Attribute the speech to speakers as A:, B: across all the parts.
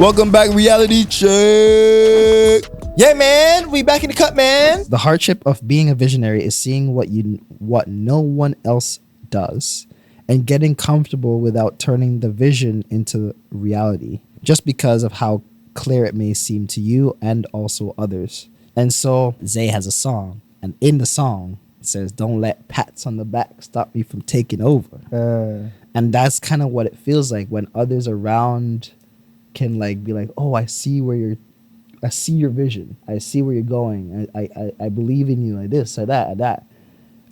A: Welcome back, reality check.
B: Yeah, man, we back in the cut, man.
A: The hardship of being a visionary is seeing what no one else does and getting comfortable without turning the vision into reality, just because of how clear it may seem to you and also others. And so Zay has a song, and in the song it says, "Don't let pats on the back stop me from taking over." And that's kind of what it feels like when others around can like be like, "Oh, I see your vision. I see where you're going. I believe in you, like this, like that, like that."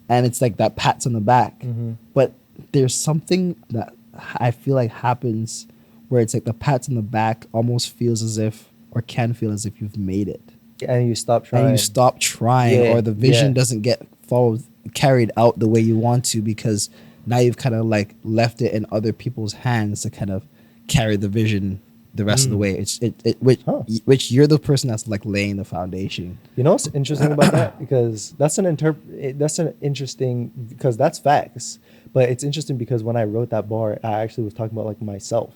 A: And it's like that pats on the back.
B: Mm-hmm.
A: But there's something that I feel like happens where it's like the pats on the back almost feels as if, or can feel as if you've made it.
B: And you stop trying.
A: And you stop trying,
B: Yeah,
A: or the vision
B: yeah.
A: doesn't get carried out the way you want to, because now you've kind of like left it in other people's hands to kind of carry the vision the rest of the way. Which you're the person that's like laying the foundation.
B: You know what's interesting about that? Because that's an interesting, because that's facts. But it's interesting because when I wrote that bar, I actually was talking about like myself.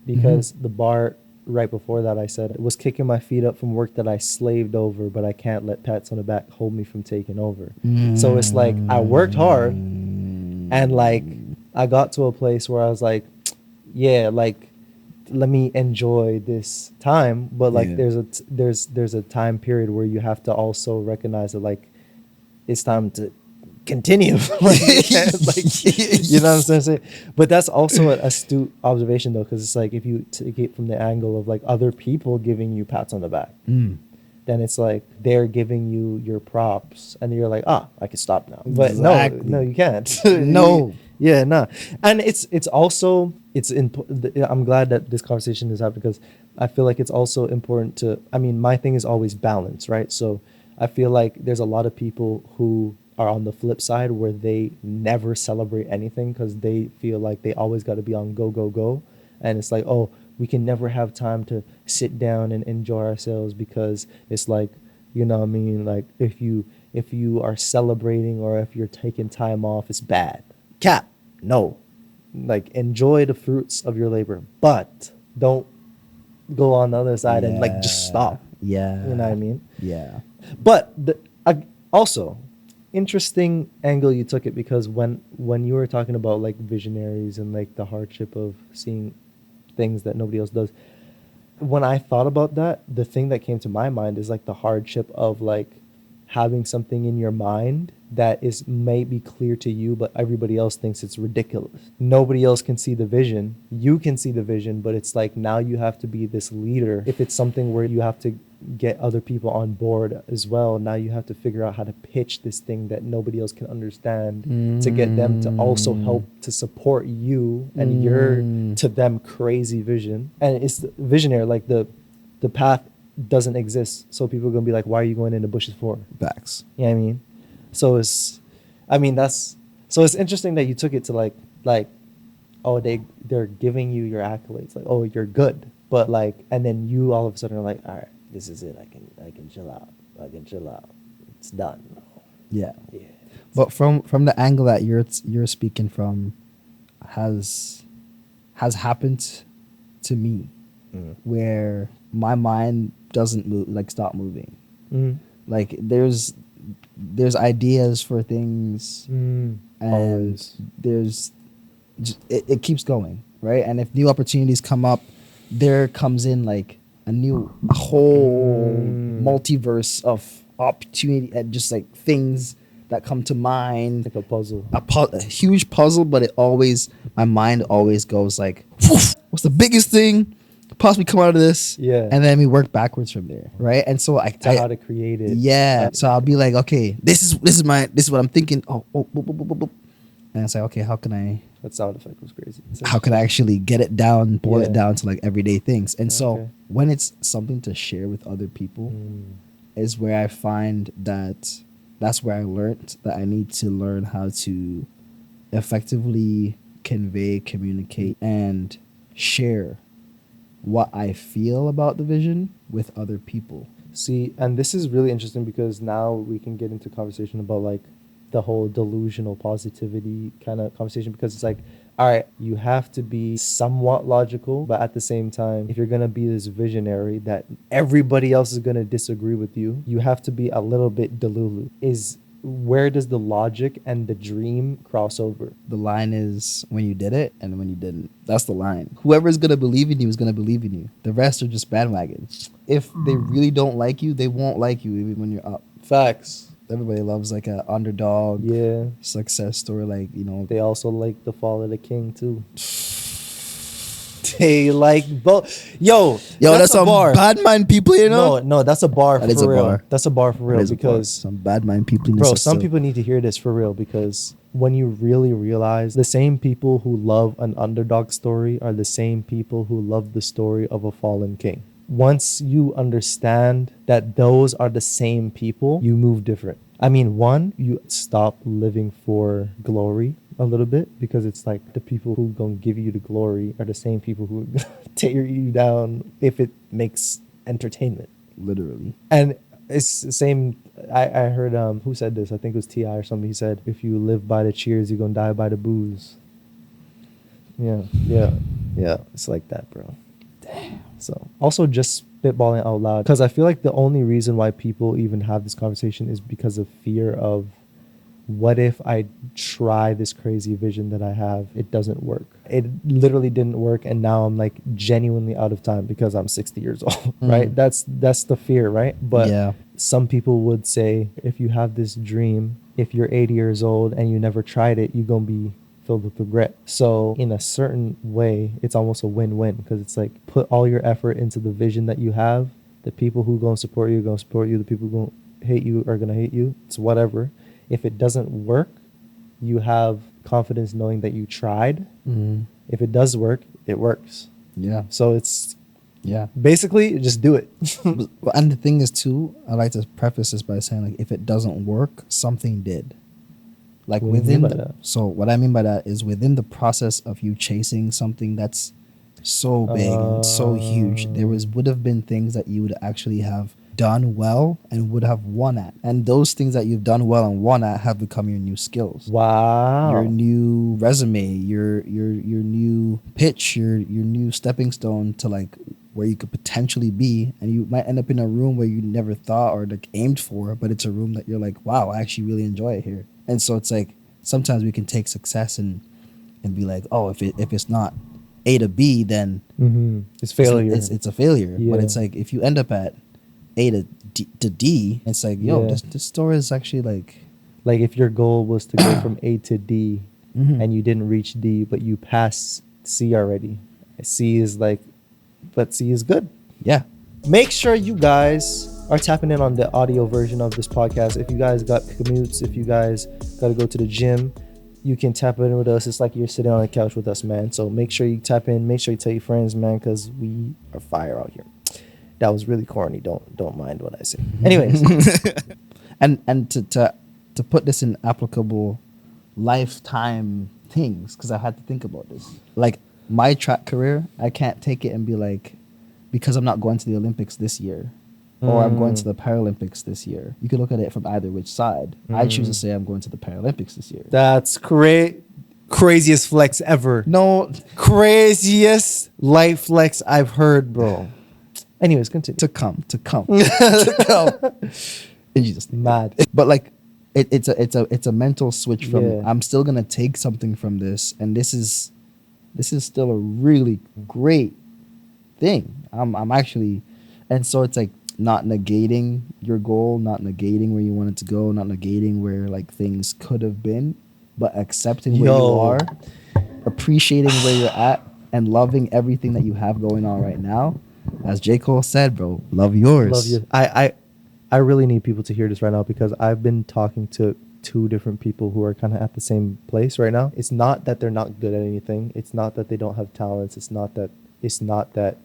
B: Because the bar right before that, I said, it was kicking my feet up from work that I slaved over, but I can't let pats on the back hold me from taking over. So it's like I worked hard, and like I got to a place where I was like, yeah, like let me enjoy this time, but like there's a time period where you have to also recognize that like it's time to continue. like, you know what I'm saying? But that's also an astute observation though, because it's like if you take it from the angle of like other people giving you pats on the back, then it's like they're giving you your props and you're like, I can stop now. But
A: Exactly.
B: no, you can't.
A: No.
B: Yeah, no. And it's also I'm glad that this conversation is happening, because I feel like it's also important to, I mean, my thing is always balance, right? So I feel like there's a lot of people who are on the flip side where they never celebrate anything because they feel like they always got to be on go, go, go. And it's like, oh, we can never have time to sit down and enjoy ourselves, because it's like, you know what I mean? Like if you are celebrating or if you're taking time off, it's bad. Cap, no. Like enjoy the fruits of your labor, but don't go on the other side and like just stop.
A: Yeah.
B: You know what I mean?
A: Yeah.
B: But also, interesting angle you took it, because when you were talking about like visionaries and like the hardship of seeing things that nobody else does, when I thought about that, the thing that came to my mind is like the hardship of like having something in your mind that is maybe clear to you, but everybody else thinks it's ridiculous. Nobody else can see the vision. You can see the vision, but it's like now you have to be this leader. If it's something where you have to get other people on board as well, now you have to figure out how to pitch this thing that nobody else can understand to get them to also help to support you and your to them crazy vision. And it's the visionary, like the path doesn't exist, so people are gonna be like, why are you going in the bushes for?
A: Facts.
B: You know what I mean? So it's interesting that you took it to like oh, they're giving you your accolades, like, oh, you're good, but like, and then you all of a sudden are like, all right, this is it, I can chill out, it's done.
A: Yeah. But from the angle that you're speaking from, has happened to me, where my mind doesn't move, like stop moving. Like there's ideas for things, and
B: Always.
A: there's it keeps going, right? And if new opportunities come up, there comes in like a whole multiverse of opportunity and just like things that come to mind,
B: Like a puzzle.
A: a huge puzzle. But my mind always goes like, what's the biggest thing possibly come out of this?
B: Yeah.
A: And then we work backwards from there, right? And so
B: how to create it.
A: Yeah. So I'll be like, okay, this is what I'm thinking. And it's like, okay, how can I?
B: That sound effect was crazy.
A: How can I actually get it down, boil it down to like everyday things? And so when it's something to share with other people, is where I find that's where I learned that I need to learn how to effectively convey, communicate, and share what I feel about the vision with other people.
B: See, and this is really interesting because now we can get into conversation about like the whole delusional positivity kind of conversation, because it's like all right, you have to be somewhat logical, but at the same time, if you're going to be this visionary that everybody else is going to disagree with you, you have to be a little bit delulu. Is where does the logic and the dream cross over?
A: The line is when you did it and when you didn't. That's the line. Whoever's going to believe in you is going to believe in you. The rest are just bandwagons. If they really don't like you, they won't like you even when you're up.
B: Facts.
A: Everybody loves like a underdog success story, like, you know.
B: They also like the fall of the king too. They like both. Yo,
A: that's some bar. Bad mind people, you know.
B: No, that's a bar
A: that
B: for real.
A: Bar.
B: That's a bar for real because
A: some bad mind people.
B: Bro, some people need to hear this for real because when you really realize the same people who love an underdog story are the same people who love the story of a fallen king. Once you understand that those are the same people, you move different. I mean, one, you stop living for glory a little bit because it's like the people who gonna give you the glory are the same people who tear you down if it makes entertainment.
A: Literally.
B: And it's the same. I heard who said this? I think it was T.I. or somebody. He said, if you live by the cheers, you're gonna die by the booze. Yeah. It's like that, bro. Damn. So also just spitballing out loud because I feel like the only reason why people even have this conversation is because of fear of what if I try this crazy vision that I have, it doesn't work. It literally didn't work, and now I'm like genuinely out of time because I'm 60 years old, right? That's the fear, right? But some people would say if you have this dream, if you're 80 years old and you never tried it, you're gonna be filled with regret. So in a certain way, it's almost a win-win because it's like put all your effort into the vision that you have. The people who gonna support you are gonna support you. The people who gonna hate you are gonna hate you. It's whatever. If it doesn't work, you have confidence knowing that you tried. If it does work, it works. Yeah. So it's basically just do it.
A: And the thing is too, I like to preface this by saying like if it doesn't work, something did. Like what so what I mean by that is within the process of you chasing something that's so big and so huge, there would have been things that you would actually have done well and would have won at, and those things that you've done well and won at have become your new skills.
B: Wow.
A: Your new resume, your new pitch, your new stepping stone to like where you could potentially be, and you might end up in a room where you never thought or like aimed for, but it's a room that you're like, wow, I actually really enjoy it here. And so it's like sometimes we can take success and be like, oh, if it's not A to B, then
B: it's failure.
A: It's a failure. Yeah. But it's like if you end up at A to D, it's like, yo, this story is actually like
B: if your goal was to go from A to D and you didn't reach D, but you passed C already. C is like, but C is good.
A: Yeah.
B: Make sure you guys are tapping in on the audio version of this podcast. If you guys got commutes, if you guys got to go to the gym, you can tap in with us. It's like you're sitting on the couch with us, man. So make sure you tap in. Make sure you tell your friends, man, because we are fire out here. That was really corny. Don't mind what I say. Anyways,
A: and to put this in applicable lifetime things, because I had to think about this. Like my track career, I can't take it and be like, because I'm not going to the Olympics this year, or I'm going to the Paralympics this year. You can look at it from either which side. I choose to say I'm going to the Paralympics this year.
B: That's craziest flex ever.
A: No,
B: craziest life flex I've heard, bro. Anyways, continue.
A: To come. To come. And you just
B: mad.
A: But like, it's a mental switch from I'm still gonna take something from this, and this is still a really great thing. I'm actually, and so it's like not negating your goal, not negating where you wanted to go, not negating where like things could have been, but accepting where you are, appreciating where you're at, and loving everything that you have going on right now. As J. Cole said, bro, love yours.
B: Love you. I really need people to hear this right now because I've been talking to two different people who are kind of at the same place right now. It's not that they're not good at anything. It's not that they don't have talents. It's not that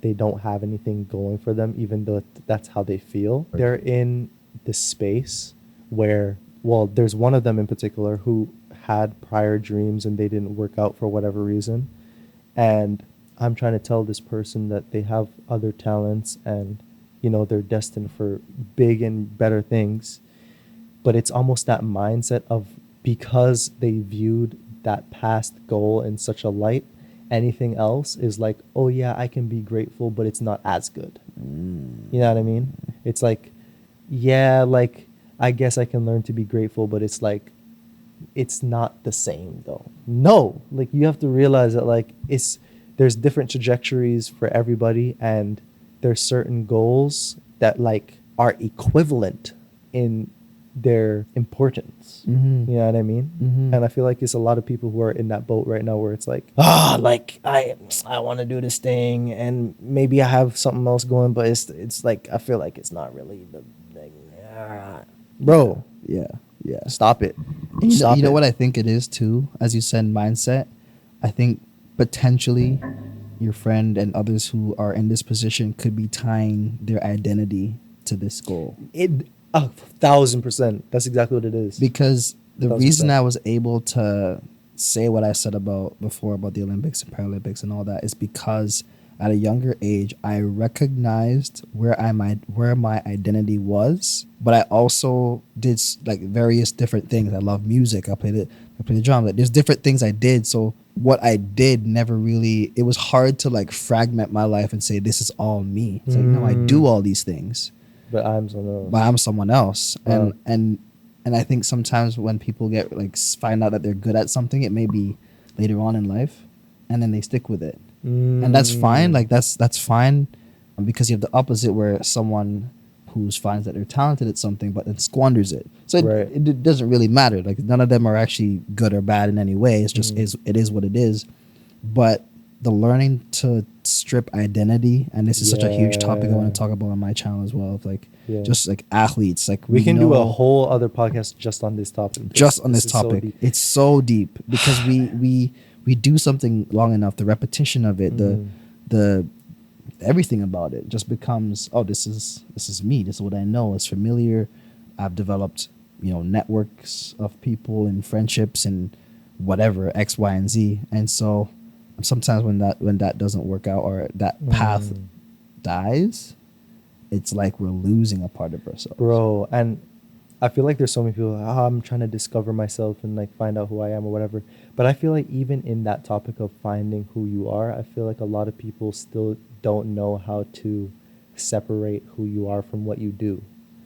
B: they don't have anything going for them, even though that's how they feel. Right. They're in the space where, well, there's one of them in particular who had prior dreams and they didn't work out for whatever reason. And I'm trying to tell this person that they have other talents and, you know, they're destined for big and better things. But it's almost that mindset of because they viewed that past goal in such a light, anything else is like, oh yeah, I can be grateful, but it's not as good. You know what I mean? It's like, yeah, like I guess I can learn to be grateful, but it's like, it's not the same though. No, like you have to realize that like there's different trajectories for everybody, and there's certain goals that like are equivalent in their importance.
A: Mm-hmm.
B: You know what I mean?
A: Mm-hmm.
B: And I feel like it's a lot of people who are in that boat right now where it's like, like I want to do this thing, and maybe I have something else going, but it's like I feel like it's not really the thing. Bro,
A: Yeah. Yeah.
B: stop it.
A: And
B: Stop
A: you know
B: it.
A: what I think it is too, as you said, mindset. I think potentially your friend and others who are in this position could be tying their identity to this goal.
B: It 1,000%. That's exactly what it is.
A: Because the
B: 1000%.
A: reason I was able to say what I said about before about the Olympics and Paralympics and all that is because at a younger age I recognized where my identity was, but I also did like various different things. I love music. I played the drums. Like, there's different things I did. So what I did never really, it was hard to like fragment my life and say this is all me. It's like no, I do all these things,
B: But I'm someone else.
A: but I'm someone else.
B: Wow.
A: And I think sometimes when people get like find out that they're good at something, it may be later on in life, and then they stick with it, and that's fine. Like that's fine, because you have the opposite where someone who finds that they're talented at something but then squanders it. So
B: Right.
A: it doesn't really matter. Like none of them are actually good or bad in any way. It's just it is what it is. But the learning to strip identity, and this is such a huge topic I want to talk about on my channel as well, of like just like athletes, like
B: we can do a
A: know-
B: whole other podcast just on this topic.
A: just on this
B: is so
A: topic.
B: deep.
A: It's so deep because we do something long enough, the repetition of it, the everything about it just becomes, oh, this is me. This is what I know. It's familiar. I've developed, networks of people and friendships and whatever, X, Y, and Z. And so sometimes when that doesn't work out or that path dies, it's like we're losing a part of ourselves.
B: Bro, and I feel like there's so many people, I'm trying to discover myself and like find out who I am or whatever. But I feel like even in that topic of finding who you are, I feel like a lot of people still don't know how to separate who you are from what you do.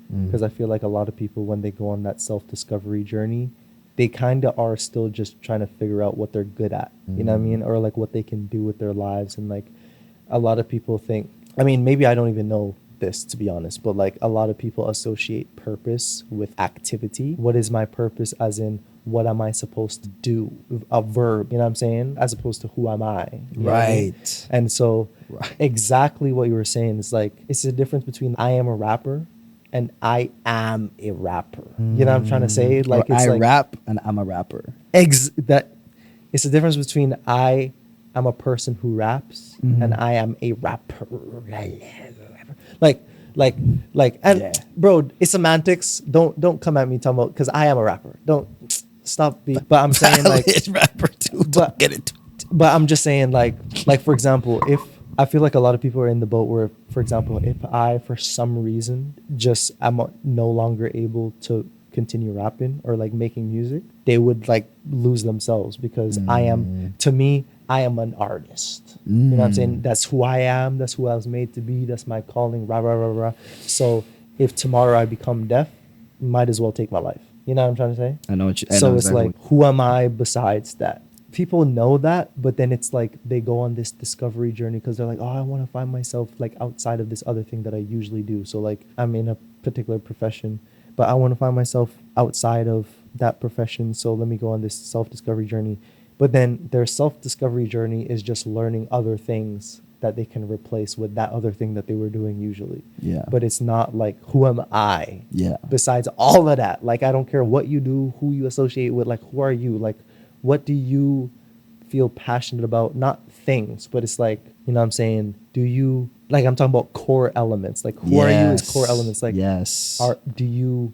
B: Because I feel like a lot of people, when they go on that self-discovery journey, they kind of are still just trying to figure out what they're good at, you know what I mean? Or like what they can do with their lives. And like a lot of people think, I mean, maybe I don't even know this to be honest, but like a lot of people associate purpose with activity. What is my purpose, as in what am I supposed to do? A verb, you know what I'm saying? As opposed to who am I? You know what I mean?
A: Right.
B: And so exactly what you were saying is like, it's the difference between I am a rapper and I am a rapper. You know what I'm trying to say? Like,
A: Or
B: it's
A: I
B: like
A: rap and I'm a rapper.
B: that it's the difference between I am a person who raps and I am a rapper. Like, and
A: Yeah.
B: bro, it's semantics. Don't come at me talking about, because I am a rapper. Don't stop. But I'm saying like,
A: It's rapper too.
B: but-
A: Don't get it.
B: but I'm just saying like for example, if I feel like a lot of people are in the boat where, for example, if I for some reason just am no longer able to continue rapping or like making music, they would like lose themselves, because to me I am an artist. You know what I'm saying? That's who I am. That's who I was made to be. That's my calling. Rah rah rah rah. So if tomorrow I become deaf, might as well take my life. You know what I'm trying to say?
A: I know what you. I
B: So
A: know
B: it's
A: exactly
B: like, who am I besides that? People know that, but then it's like they go on this discovery journey because they're like, oh, I want to find myself like outside of this other thing that I usually do. So like I'm in a particular profession, but I want to find myself outside of that profession. So let me go on this self-discovery journey. But then their self-discovery journey is just learning other things that they can replace with that other thing that they were doing usually.
A: Yeah.
B: But it's not like, who am I?
A: Yeah.
B: Besides all of that, like I don't care what you do, who you associate with, like who are you? Like what do you feel passionate about? Not things, but it's like, you know what I'm saying? Do you, like I'm talking about core elements. Like who are you is core elements. Like
A: yes.
B: do you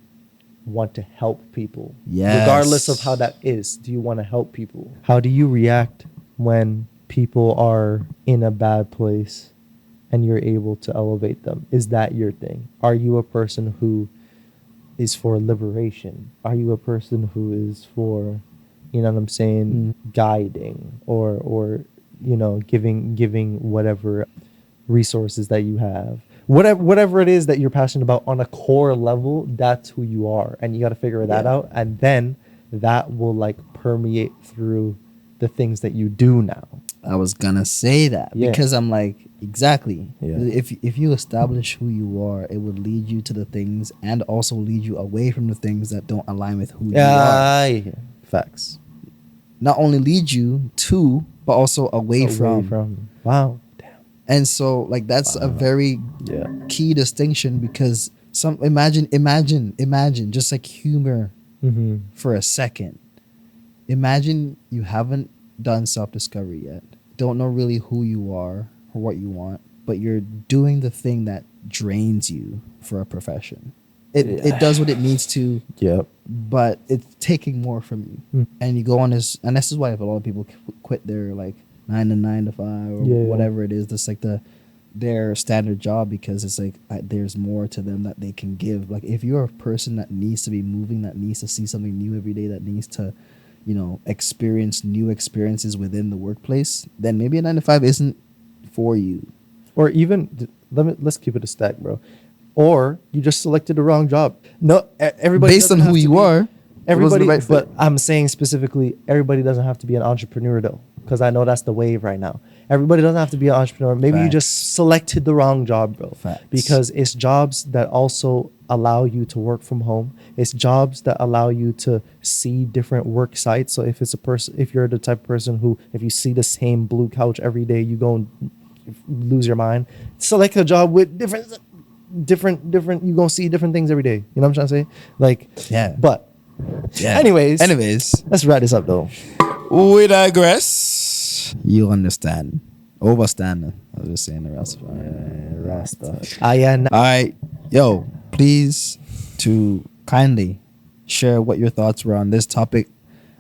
B: want to help people?
A: Yes.
B: Regardless of how that is, do you want to help people? How do you react when people are in a bad place and you're able to elevate them? Is that your thing? Are you a person who is for liberation? Are you a person who is for you know what I'm saying, guiding or you know, giving whatever resources that you have, whatever it is that you're passionate about on a core level, that's who you are, and you got to figure that out, and then that will like permeate through the things that you do now.
A: I was gonna say that because I'm like, exactly.
B: Yeah.
A: If you establish who you are, it would lead you to the things and also lead you away from the things that don't align with who you are.
B: Facts.
A: Not only lead you to, but also away from.
B: Wow. Damn.
A: And so like that's a very key distinction, because imagine just like humor for a second. Imagine you haven't done self-discovery yet, don't know really who you are or what you want, but you're doing the thing that drains you for a profession. It does what it needs to, but it's taking more from you. And you go on this, and this is why a lot of people quit their like 9 to 5 or whatever it is, that's like their standard job, because it's like there's more to them that they can give. Like if you're a person that needs to be moving, that needs to see something new every day, that needs to, you know, experience new experiences within the workplace, then maybe a 9 to 5 isn't for you.
B: Or even let's keep it a stack, bro. Or you just selected the wrong job. No, everybody
A: based on who you are.
B: Everybody,
A: right
B: but I'm saying specifically, everybody doesn't have to be an entrepreneur though, because I know that's the wave right now. Everybody doesn't have to be an entrepreneur. Maybe you just selected the wrong job, bro.
A: Facts.
B: Because it's jobs that also allow you to work from home. It's jobs that allow you to see different work sites. So if you're the type of person who, if you see the same blue couch every day, you go and lose your mind. Select a job with different. You're gonna see different things every day. You know what I'm trying to say? Like, But anyways, let's wrap this up though.
A: We digress. You understand. Overstand. I was just saying the Rasta.
B: All
A: right. Yo, please to kindly share what your thoughts were on this topic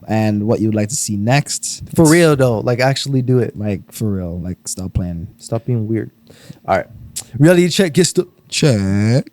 A: and what you'd like to see next.
B: For real though, like actually do it.
A: Like for real. Like stop playing.
B: Stop being weird. All right. Reality check gets the
A: check.